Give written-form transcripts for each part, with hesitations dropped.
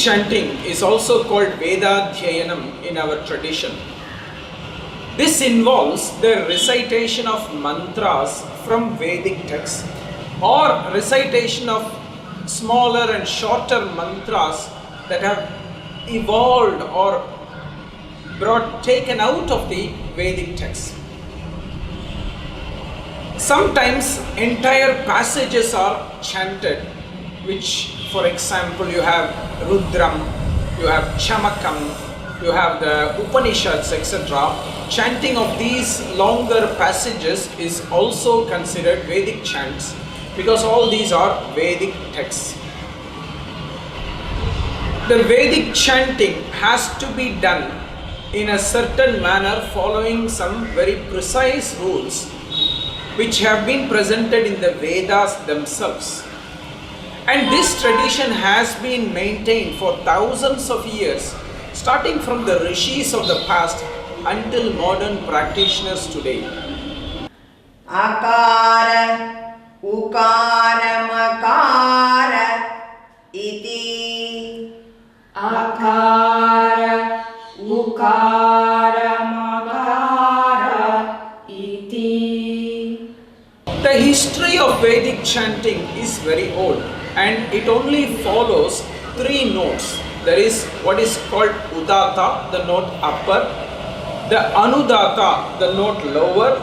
chanting is also called Vedadhyayanam in our tradition. This involves the recitation of mantras from Vedic texts or recitation of smaller and shorter mantras that have evolved or taken out of the Vedic text. Sometimes entire passages are chanted, which, for example, you have Rudram, you have Chamakam, you have the Upanishads, etc. Chanting of these longer passages is also considered Vedic chants because all these are Vedic texts. The Vedic chanting has to be done in a certain manner following some very precise rules which have been presented in the Vedas themselves. And this tradition has been maintained for thousands of years, starting from the rishis of the past until modern practitioners today. Ācārya, Ūcārya, Mācārya, iti. Ācārya, Ūcārya, Mācārya, iti. The history of Vedic chanting is very old and it only follows three notes. There is what is called Udata, the note upper, the Anudata, the note lower,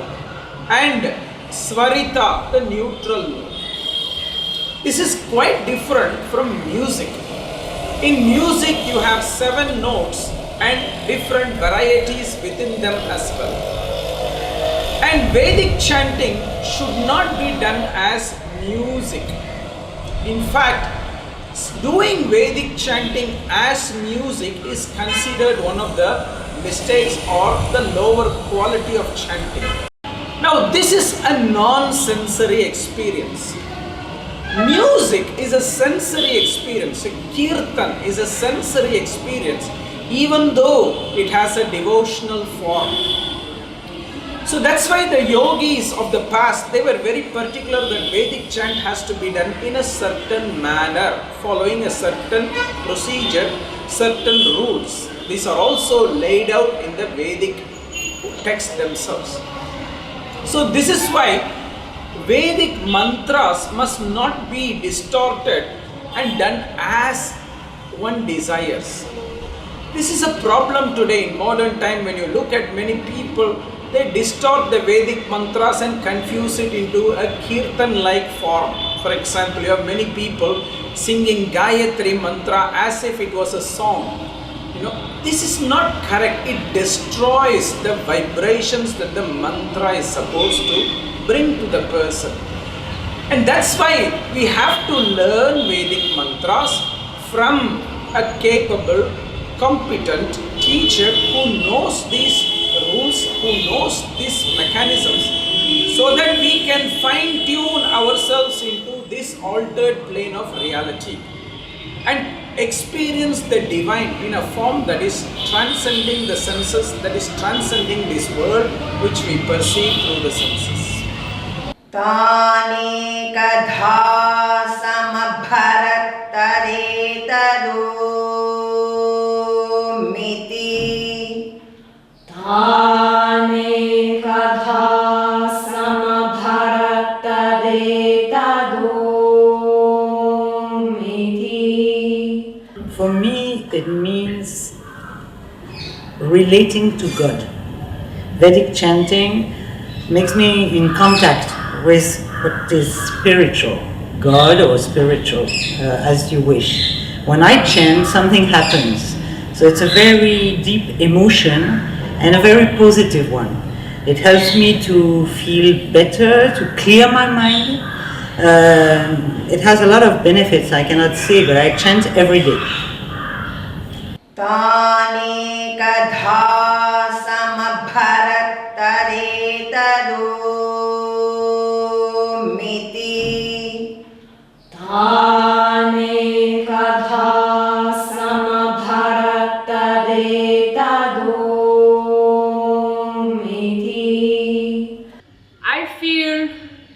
and Svarita, the neutral note. This is quite different from music. In music you have 7 notes and different varieties within them as well. And Vedic chanting should not be done as music. In fact, doing Vedic chanting as music is considered one of the mistakes or the lower quality of chanting. Now, this is a non-sensory experience. Music is a sensory experience. Kirtan is a sensory experience, even though it has a devotional form. So that's why the yogis of the past, they were very particular that Vedic chant has to be done in a certain manner, following a certain procedure, certain rules. These are also laid out in the Vedic texts themselves. So this is why Vedic mantras must not be distorted and done as one desires. This is a problem today in modern time. When you look at many people, they distort the Vedic mantras and confuse it into a kirtan-like form. For example, you have many people singing Gayatri mantra as if it was a song. This is not correct. It destroys the vibrations that the mantra is supposed to bring to the person. And that's why we have to learn Vedic mantras from a capable, competent teacher who knows these rules, who knows these mechanisms, so that we can fine-tune ourselves into this altered plane of reality and experience the divine in a form that is transcending the senses, that is transcending this world which we perceive through the senses. Tāne kadhā samabharattare tadu miti. Tāne kadhā samabharattare tadu miti. For me, it means relating to God. Vedic chanting makes me in contact with what is spiritual, God or spiritual, as you wish. When I chant, something happens. So it's a very deep emotion and a very positive one. It helps me to feel better, to clear my mind. It has a lot of benefits I cannot say, but I chant every day. Tāne kadhā samabharattare tadu miti. Tāne kadhā samabharattare tadu miti. I feel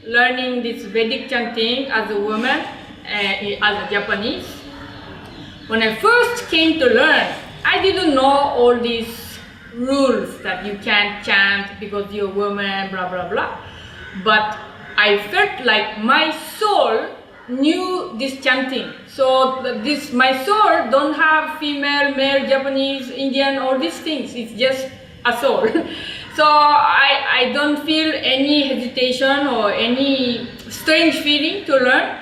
learning this Vedic chanting as a woman, as a Japanese, when I first came to learn, I didn't know all these rules that you can't chant because you're a woman, blah blah blah. But I felt like my soul knew this chanting. So this my soul don't have female, male, Japanese, Indian, all these things. It's just a soul. So I don't feel any hesitation or any strange feeling to learn.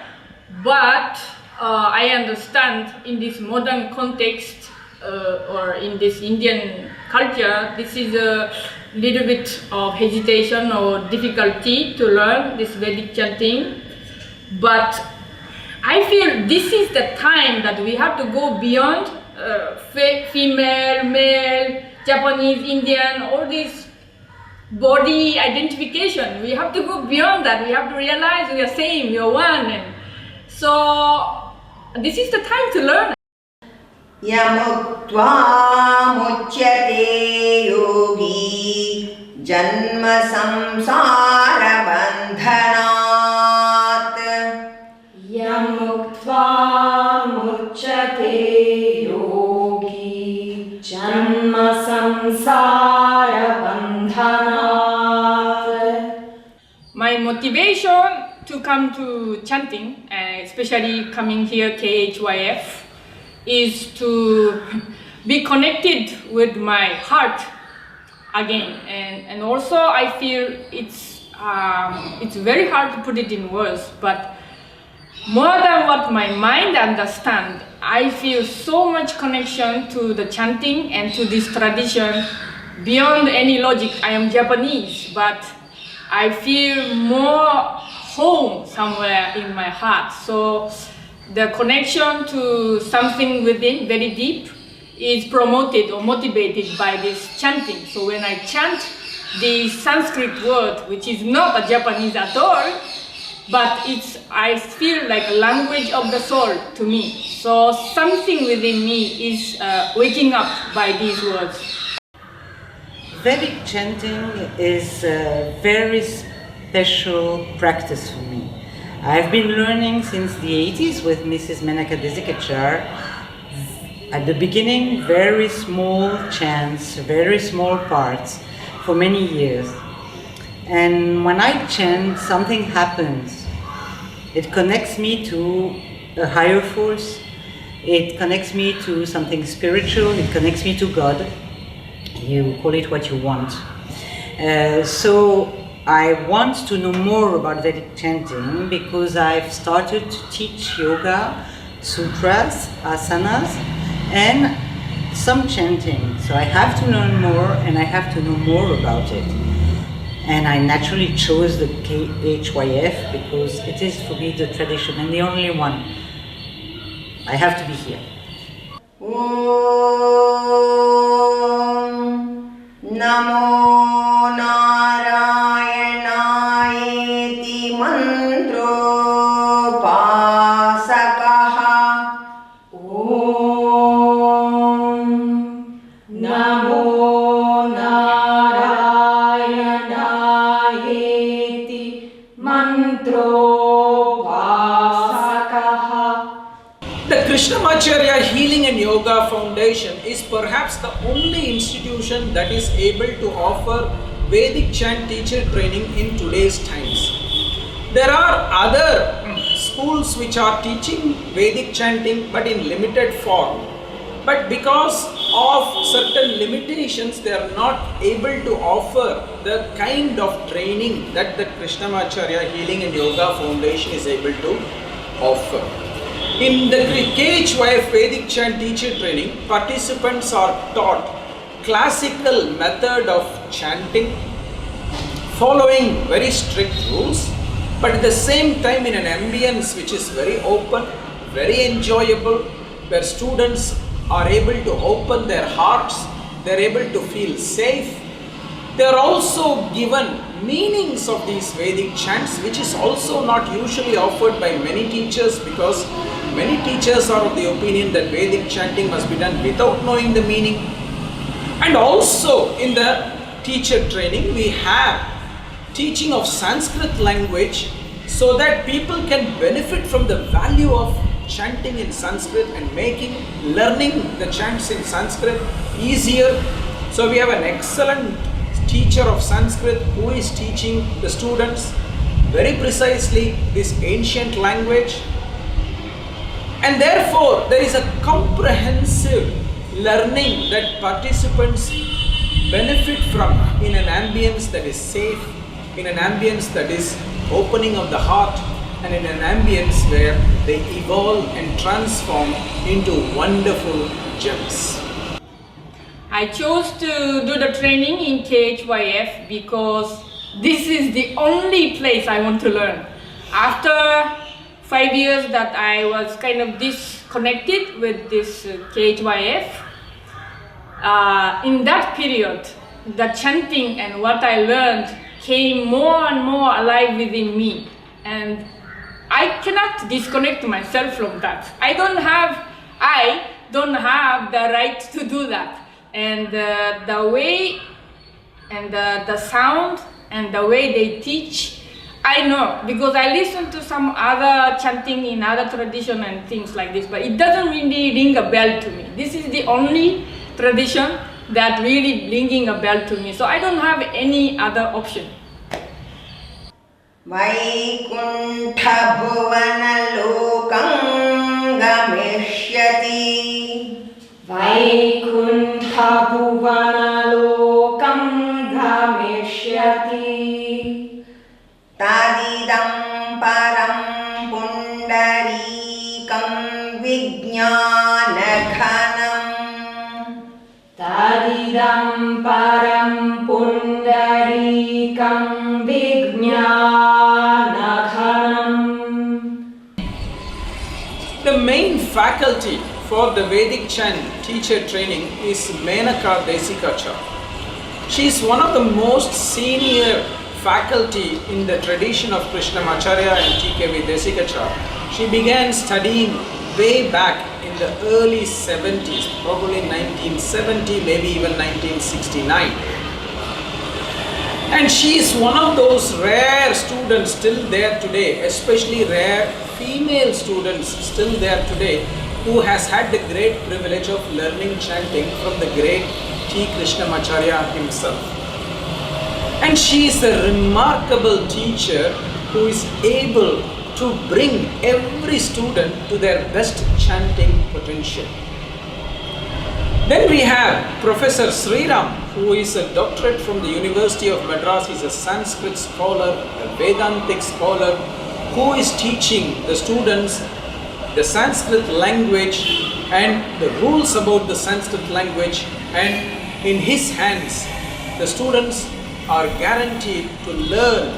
But I understand in this modern context or in this Indian culture, this is a little bit of hesitation or difficulty to learn this Vedic chanting. But I feel this is the time that we have to go beyond female, male, Japanese, Indian, all this body identification. We have to go beyond that. We have to realize we are same, we are one. And so this is the time to learn. यमुक्त्वा मुच्यते योगी जन्म संसार बन्धनात् यमुक्त्वा मुच्यते योगी जन्म संसार बन्धनात्. My motivation to come to chanting, especially coming here KHYF, is to be connected with my heart again, and also I feel it's very hard to put it in words, but more than what my mind understands, I feel so much connection to the chanting and to this tradition beyond any logic. I am Japanese, but I feel more home somewhere in my heart. So the connection to something within, very deep, is promoted or motivated by this chanting. So when I chant the Sanskrit word, which is not a Japanese at all, but I feel like a language of the soul to me. So something within me is waking up by these words. Vedic chanting is a very special practice for me. I've been learning since the 80s with Mrs. Menaka Desikachar. At the beginning, very small chants, very small parts for many years. And when I chant, something happens. It connects me to a higher force. It connects me to something spiritual. It connects me to God. You call it what you want. So I want to know more about Vedic chanting because I've started to teach yoga, sutras, asanas, and some chanting. So I have to learn more and I have to know more about it. And I naturally chose the KHYF because it is for me the tradition and the only one. I have to be here. Namo Narayanayeeti mantro pasakaha. Namo Narayanayeeti mantro pasakaha. The Krishnamacharya Healing and Yoga Foundation is perhaps the only institution that is able to offer Vedic chant teacher training in today's times. There are other schools which are teaching Vedic chanting but in limited form. But because of certain limitations, they are not able to offer the kind of training that the Krishnamacharya Healing and Yoga Foundation is able to offer. In the KHYF Vedic Chant teacher training, participants are taught classical method of chanting, following very strict rules, but at the same time in an ambience which is very open, very enjoyable, where students are able to open their hearts, they are able to feel safe. They are also given meanings of these Vedic chants, which is also not usually offered by many teachers, because many teachers are of the opinion that Vedic chanting must be done without knowing the meaning. And also in the teacher training, we have teaching of Sanskrit language so that people can benefit from the value of chanting in Sanskrit and making learning the chants in Sanskrit easier. So we have an excellent teacher of Sanskrit who is teaching the students very precisely this ancient language. And therefore, there is a comprehensive learning that participants benefit from in an ambience that is safe, in an ambience that is opening of the heart, and in an ambience where they evolve and transform into wonderful gems. I chose to do the training in KHYF because this is the only place I want to learn. After 5 years that I was kind of disconnected with this KHYF, in that period, the chanting and what I learned came more and more alive within me. And I cannot disconnect myself from that. I don't have the right to do that. And the way and the sound and the way they teach, I know because I listen to some other chanting in other tradition and things like this, but it doesn't really ring a bell to me. This is the only tradition that really ringing a bell to me, so I don't have any other option. Vaikuntha bhuvana lokam gamishyati. Vaikuntha bhuvana lokam gamishyati. Tadidam param pundarikam vijnana ghanam. Tadidam param pundarikam vijnana ghanam. The main faculty for the Vedic chant teacher training is Desikachar. She is one of the most senior faculty in the tradition of Krishnamacharya and TKV Desikachar. She began studying way back in the early 70s, probably 1970, maybe even 1969. And she is one of those rare students still there today, especially rare female students still there today, who has had the great privilege of learning chanting from the great T Krishnamacharya himself. And she is a remarkable teacher who is able to bring every student to their best chanting potential. Then we have Professor Sriram, who is a doctorate from the University of Madras. He is a Sanskrit scholar, a Vedantic scholar, who is teaching the students the Sanskrit language and the rules about the Sanskrit language, and in his hands the students are guaranteed to learn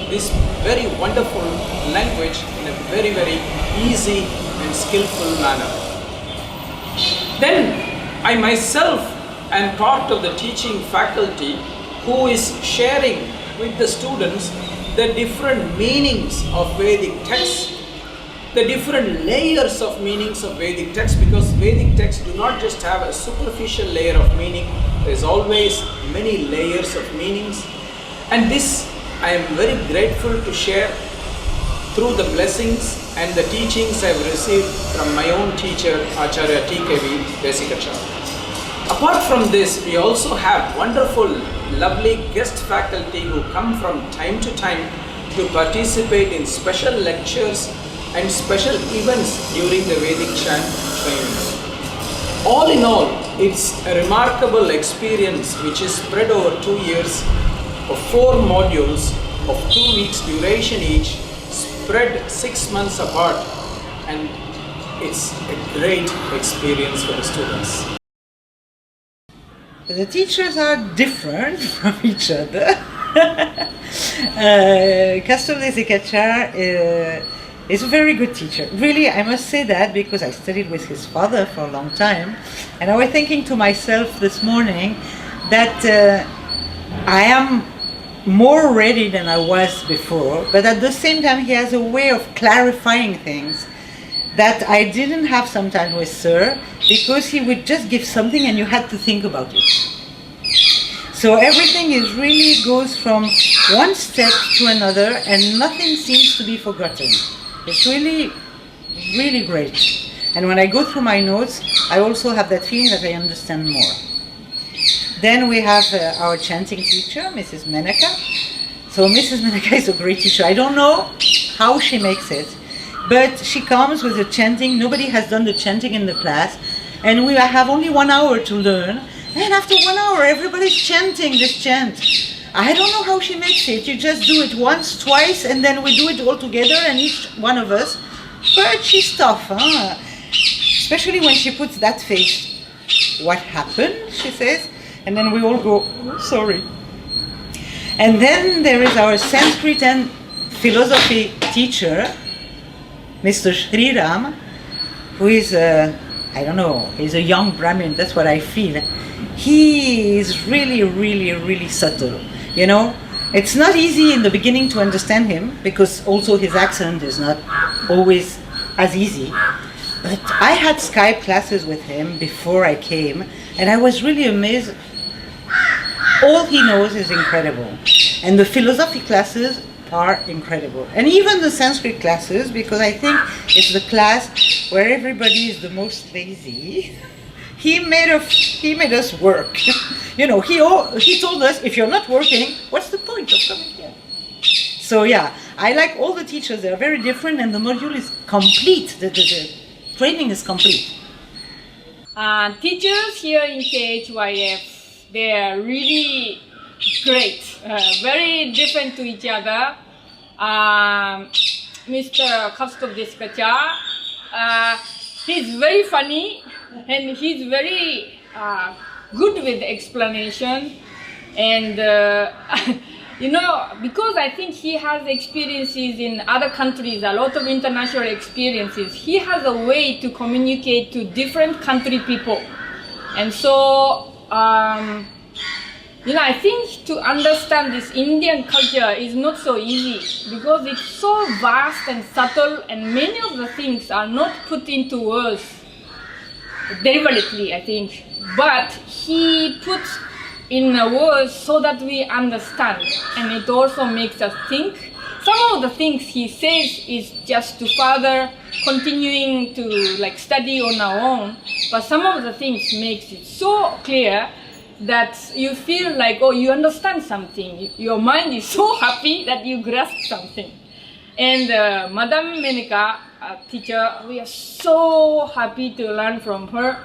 this very wonderful language in a very, very easy and skillful manner. Then I myself am part of the teaching faculty who is sharing with the students the different meanings of Vedic texts, the different layers of meanings of Vedic texts, because Vedic texts do not just have a superficial layer of meaning, there is always many layers of meanings. And this I am very grateful to share through the blessings and the teachings I have received from my own teacher, Ācārya T Krishnamacharya. Apart from this, we also have wonderful, lovely guest faculty who come from time to time to participate in special lectures and special events during the Vedic chant training. All in all, it's a remarkable experience which is spread over 2 years of 4 modules of 2 weeks duration each, spread 6 months apart, and it's a great experience for the students. The teachers are different from each other. Kausthub Desikachar is a very good teacher. Really, I must say that because I studied with his father for a long time, and I was thinking to myself this morning that I am more ready than I was before, but at the same time he has a way of clarifying things that I didn't have sometimes with Sir, because he would just give something and you had to think about it. So everything is really goes from one step to another and nothing seems to be forgotten. It's really really great. And when I go through my notes, I also have that feeling that I understand more. Then we have our chanting teacher, Mrs. Menaka. So Mrs. Menaka is a great teacher. I don't know how she makes it, but she comes with the chanting. Nobody has done the chanting in the class, and we have only 1 hour to learn. And after 1 hour, everybody's chanting this chant. I don't know how she makes it. You just do it once, twice, and then we do it all together, and each one of us. But she's tough, huh? Especially when she puts that face. What happened, she says, and then we all go, oh, sorry. And then there is our Sanskrit and philosophy teacher, Mr. Sriram, who is, I don't know, he's a young Brahmin, that's what I feel. He is really, really, really subtle, you know. It's not easy in the beginning to understand him, because also his accent is not always as easy. But I had Skype classes with him before I came, and I was really amazed. All he knows is incredible. And the philosophy classes are incredible. And even the Sanskrit classes, because I think it's the class where everybody is the most lazy. He made us work. You know, he told us, if you're not working, what's the point of coming here? So yeah, I like all the teachers. They're very different, and the module is complete. The training is complete. Teachers here in KHYF, they are really great, very different to each other. Mr. Kausthub Desikachar, he's very funny and he's very good with explanation, and you know, because I think he has experiences in other countries, a lot of international experiences, he has a way to communicate to different country people. And so, you know, I think to understand this Indian culture is not so easy, because it's so vast and subtle, and many of the things are not put into words deliberately, I think. But he puts in words so that we understand, and it also makes us think. Some of the things he says is just to further continuing to like study on our own, but some of the things makes it so clear that you feel like, oh, you understand something. Your mind is so happy that you grasp something. And Madam Menaka, teacher, we are so happy to learn from her.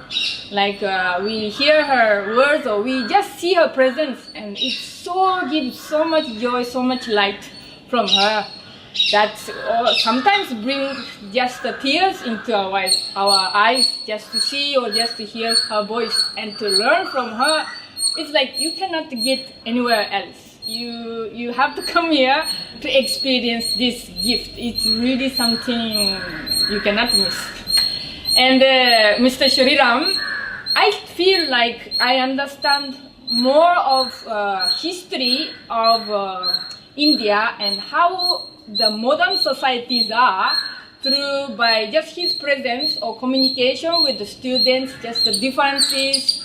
Like we hear her words, or we just see her presence, and it so gives so much joy, so much light from her, that sometimes brings just the tears into our eyes, just to see or just to hear her voice. And to learn from her, it's like you cannot get anywhere else. You have to come here to experience this gift. It's really something you cannot miss. And Mr. Shriram, I feel like I understand more of history of India and how the modern societies are through by just his presence or communication with the students, just the differences,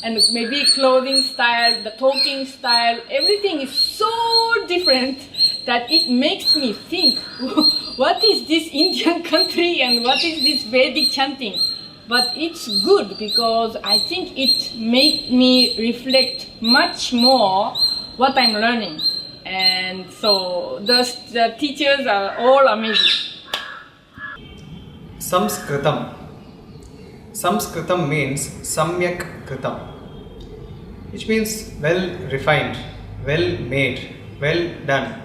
and maybe clothing style, the talking style, everything is so different that it makes me think, what is this Indian country and what is this Vedic chanting? But it's good, because I think it made me reflect much more what I'm learning. And so the teachers are all amazing. Samskritam. Samskritam means Samyak Kritam, which means well refined, well made, well done.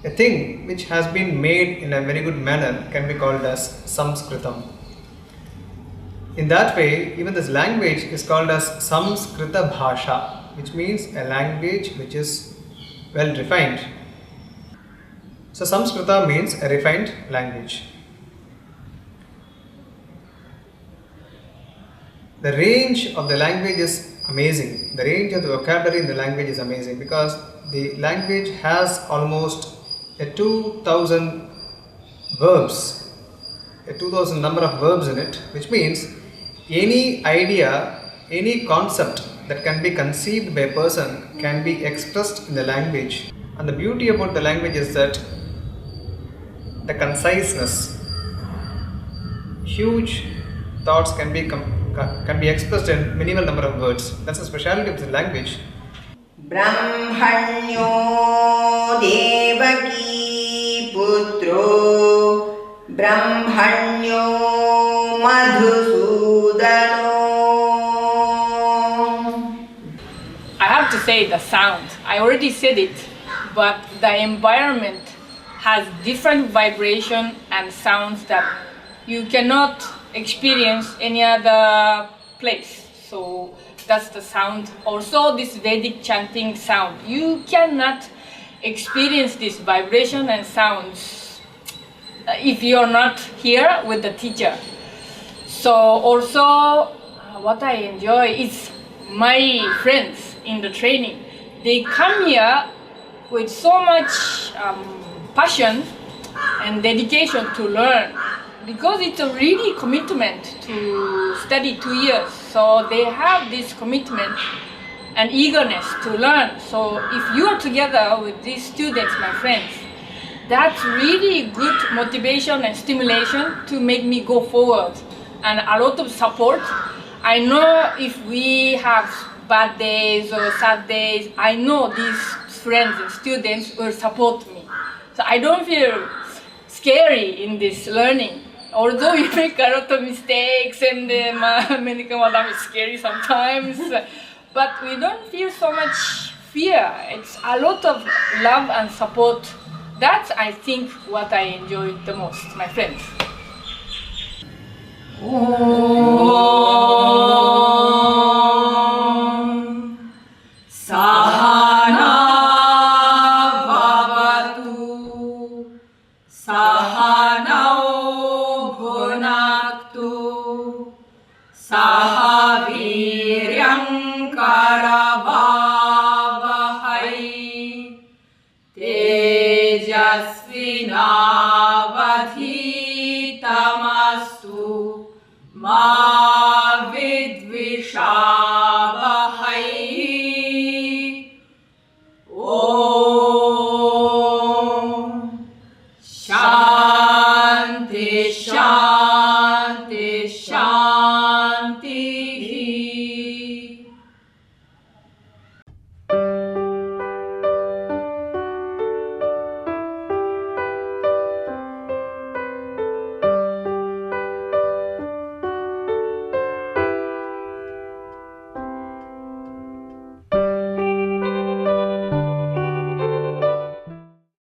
A thing which has been made in a very good manner can be called as Samskritam. In that way, even this language is called as Samskrita Bhasha, which means a language which is well refined. So Samskrita means a refined language. The range of the language is amazing. The range of the vocabulary in the language is amazing, because the language has almost a 2000 verbs, a 2000 number of verbs in it, which means any idea, any concept that can be conceived by a person can be expressed in the language. And the beauty about the language is that the conciseness, huge thoughts can be expressed in minimal number of words. That's the speciality of the language. ब्रह्मण्यो Devaki पुत्रो ब्रह्मण्यो मधुसूदनो. I have to say the sound. I already said it, but the environment has different vibration and sounds that you cannot experience any other place. So that's the sound. Also this Vedic chanting sound. You cannot experience this vibration and sounds if you're not here with the teacher. So also what I enjoy is my friends in the training. They come here with so much passion and dedication to learn, because it's a really commitment to study 2 years. So they have this commitment and eagerness to learn. So if you are together with these students, my friends, that's really good motivation and stimulation to make me go forward, and a lot of support. I know if we have bad days or sad days, I know these friends and students will support me. So I don't feel scary in this learning. Although we make a lot of mistakes and Madam is scary sometimes, but we don't feel so much fear. It's a lot of love and support. That's, I think, what I enjoy the most, my friends. Sahana bhavatu sahanau bhunaktu sahaviryam karavavahai tejasvinavadhitamastu ma vidvishavahai. Shanti, Shanti, Shanti.